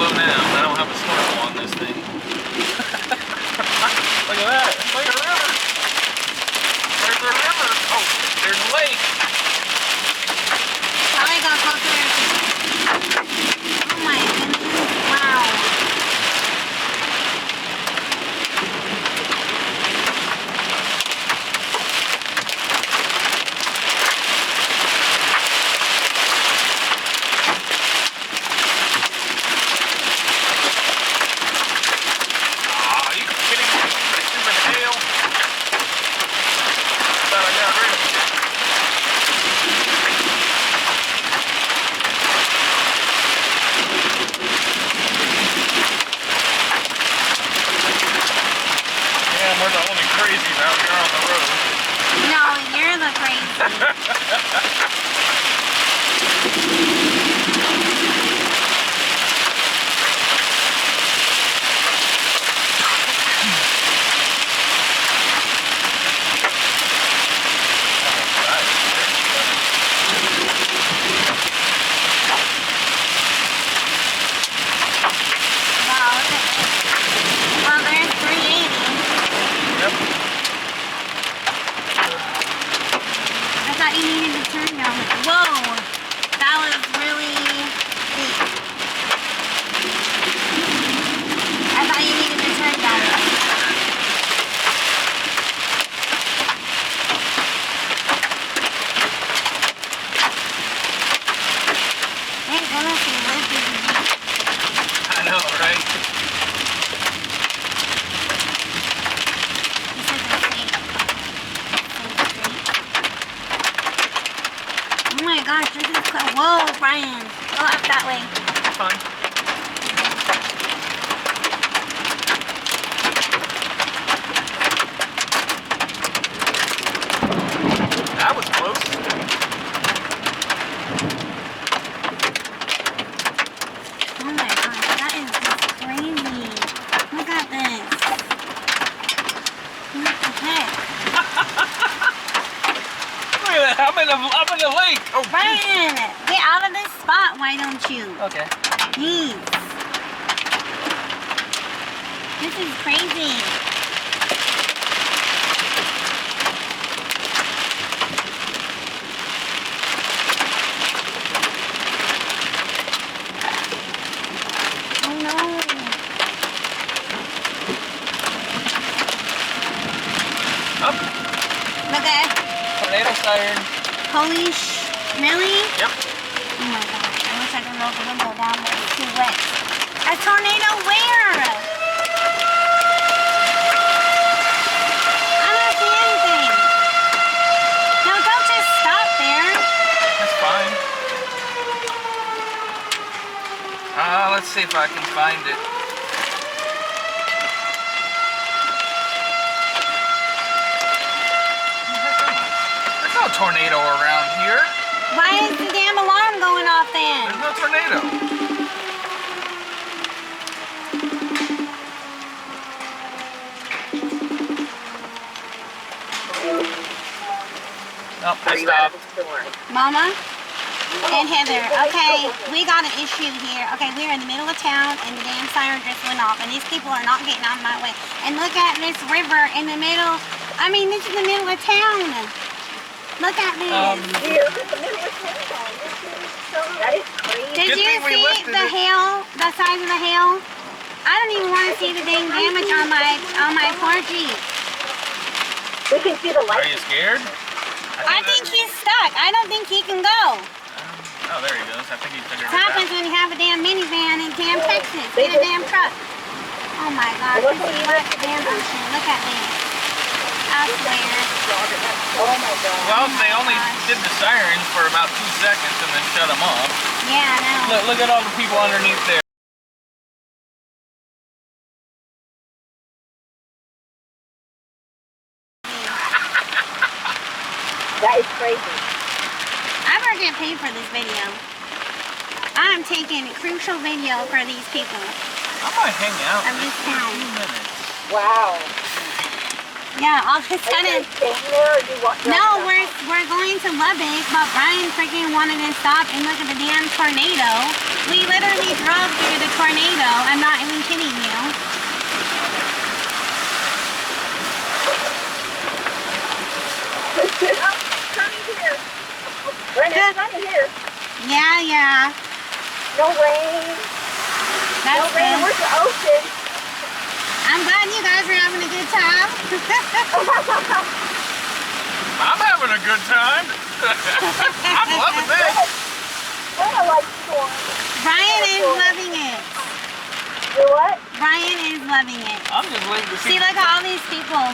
slow now. I don't have a snorkel on this thing. Look at that. It's like a river. There's a river. Oh, there's a lake. Probably go closer. Oh my goodness. Wow. We're the only crazies out here on the road. No, you're the crazy. Whoa, that was really deep. I thought you needed to turn down. Thank goodness you lived this deep. I know, right? Oh my gosh, this is cool. Whoa, Brian. Go up that way. Fine. That was close. Oh my gosh, that is just crazy. Look at this. What the heck? Look at that. I'm in the lake. Oh, Brian, get out of this spot, why don't you? okay. Jeez. This is crazy. Oh no. Up. Look at Tornado siren. holy really? Yep. Oh my gosh, I wish I could roll the window down, but it's too wet. A tornado where? I don't see anything. No, don't just stop there. That's fine. Let's see if I can find it. There's no tornado around here. Why is the damn alarm going off then? There's no tornado. Nope, I stopped. Mama and Heather, okay, we got an issue here. Okay, we're in the middle of town and the damn siren just went off and these people are not getting out of my way. And look at this river in the middle. I mean, this is the middle of town. Look at this. That is crazy. Did you see the hail, the size of the hail? I don't even want to see the dang damage on my poor Jeep. We can see the Are light. you scared? I think he's stuck. I don't think he can go. Oh, there he goes. I think he figured it What happens out. when you have a damn minivan in damn Texas? Get a damn truck. Oh my gosh, this is what damn ocean. Look at this. I swear. Oh my god. Well, they only did the sirens for about 2 seconds and then shut them off. Yeah, I know. Look at all the people underneath there. That is crazy. I better get paid for this video. I'm taking crucial video for these people. I might hang out Of in this a town. few minutes. Wow. Yeah, all of a Are you sudden. guys staying there or you want No, we're going to Lubbock, but Brian freaking wanted to stop and look at the damn tornado. We literally drove through the tornado. I'm not even kidding you. Sunny here. Brenda, it's sunny here. Yeah. No rain. That's No rain. good. Where's the ocean? I'm glad you guys are having a good time. I'm having a good time. I'm loving this. Brenda likes storms. Brian is loving it. You what? Brian is loving it. I'm just waiting to see. See, look at all these people.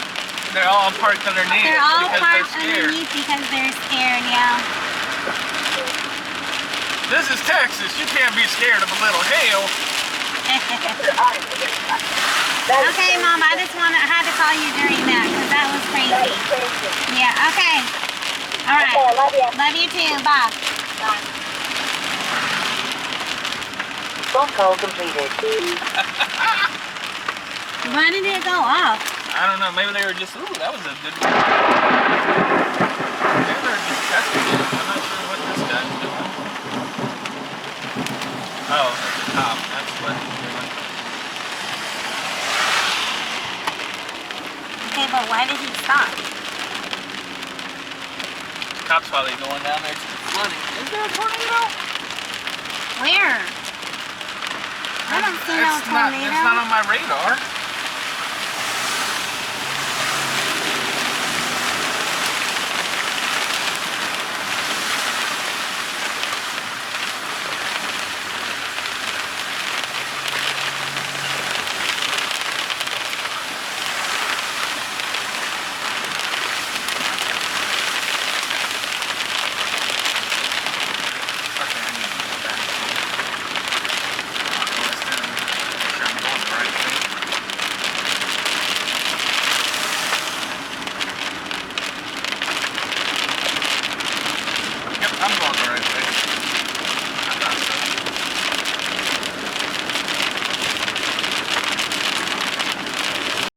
They're all parked underneath. They're all because parked they're scared. underneath because they're scared, yeah. This is Texas. You can't be scared of a little hail. Okay, Mom, I had to call you during that because that was That crazy. is crazy. Yeah, okay. All right. Okay, I love you. Love you too. Bye. Bye. Phone call completed. Why did it go off? I don't know. Maybe they were just. Ooh, that was a good. Maybe they were just testing it. I'm not sure what this guy's doing. Oh, at the top. That's what he's doing. Okay, but why did he stop? Cops probably going down there to the flooding. Is there a tornado? Where? I don't see no tornado. It's not on my radar.